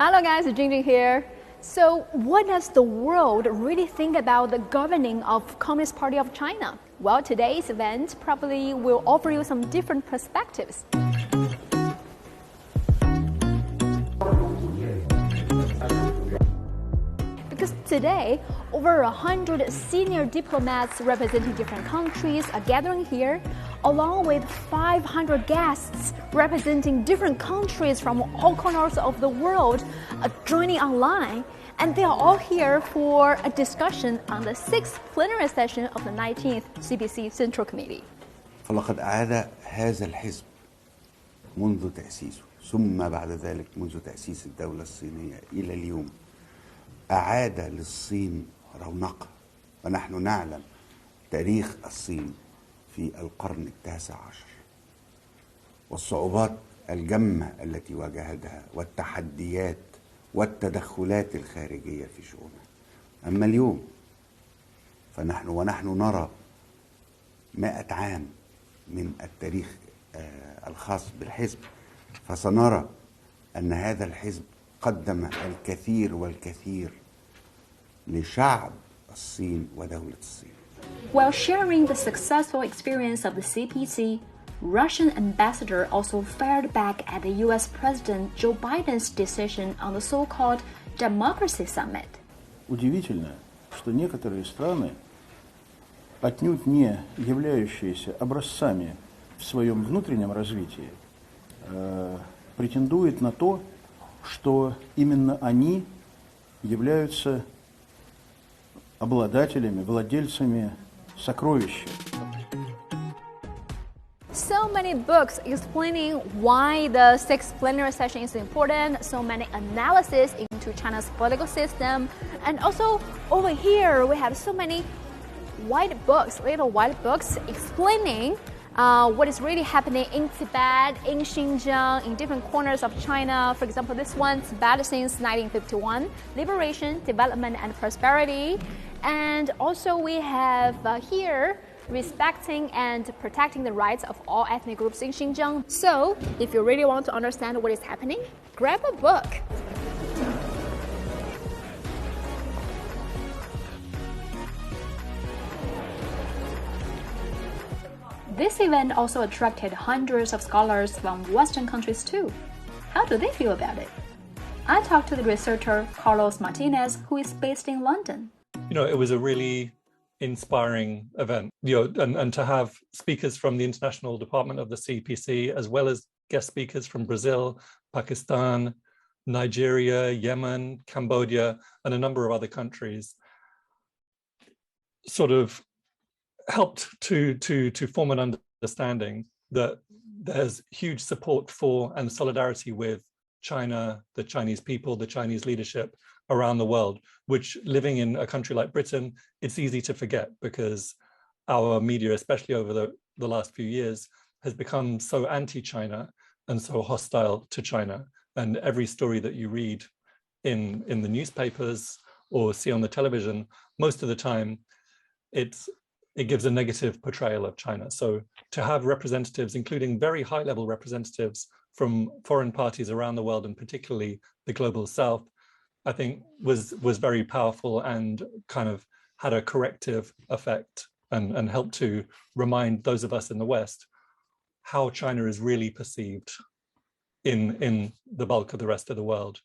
Hello guys, Jingjing here. So what does the world really think about the governing of Communist Party of China? Well, today's event probably will offer you some different perspectives. Because today, over 100 senior diplomats representing different countries are gathering here, along with 500 guests representing different countries from all corners of the world joining online. And they are all here for a discussion on the Sixth Plenary Session of the 19th CPC Central Committee. فلقد أعاد هذا الحزب منذ تأسيسه ثم بعد ذلك منذ تأسيس الدولة الصينية إلى اليوم أعاد للصين رونقها، ونحن نعلم تاريخ الصين في القرن التاسع عشر والصعوبات الجمة التي واجهتها والتحديات والتدخلات الخارجية في شؤونها. أما اليوم ونحن نرى 100 عام من التاريخ الخاص بالحزب، فسنرى أن هذا الحزب قدم الكثير والكثير لشعب الصين ودولة الصين. While sharing the successful experience of the CPC, Russian ambassador also fired back at the U.S. President Joe Biden's decision on the so-called Democracy Summit. Удивительно, что некоторые страны, отнюдь не являющиеся образцами в своем внутреннем развитии, претендуют на то, что именно они являются обладателями, владельцами сокровища. So many books explaining why the Sixth Plenary Session is important, so many analysis into China's political system, and also over here we have so many little white books explaining what is really happening in Tibet, in Xinjiang, in different corners of China. For example, this one's Tibet since 1951, Liberation, Development and Prosperity. And also we have here respecting and protecting the rights of all ethnic groups in Xinjiang. So if you really want to understand what is happening, grab a book. This event also attracted hundreds of scholars from Western countries too. How do they feel about it? I talked to the researcher Carlos Martinez, who is based in London. It was a really inspiring event, and to have speakers from the International Department of the CPC, as well as guest speakers from Brazil, Pakistan, Nigeria, Yemen, Cambodia, and a number of other countries, sort of helped to form an understanding that there's huge support for and solidarity with China, the Chinese people, the Chinese leadership around the world, which living in a country like Britain, it's easy to forget because our media, especially over the last few years, has become so anti-China and so hostile to China. And every story that you read in the newspapers or see on the television, most of the time, it gives a negative portrayal of China. So to have representatives, including very high-level representatives from foreign parties around the world, and particularly the Global South, I think was very powerful and kind of had a corrective effect and helped to remind those of us in the West how China is really perceived in the bulk of the rest of the world.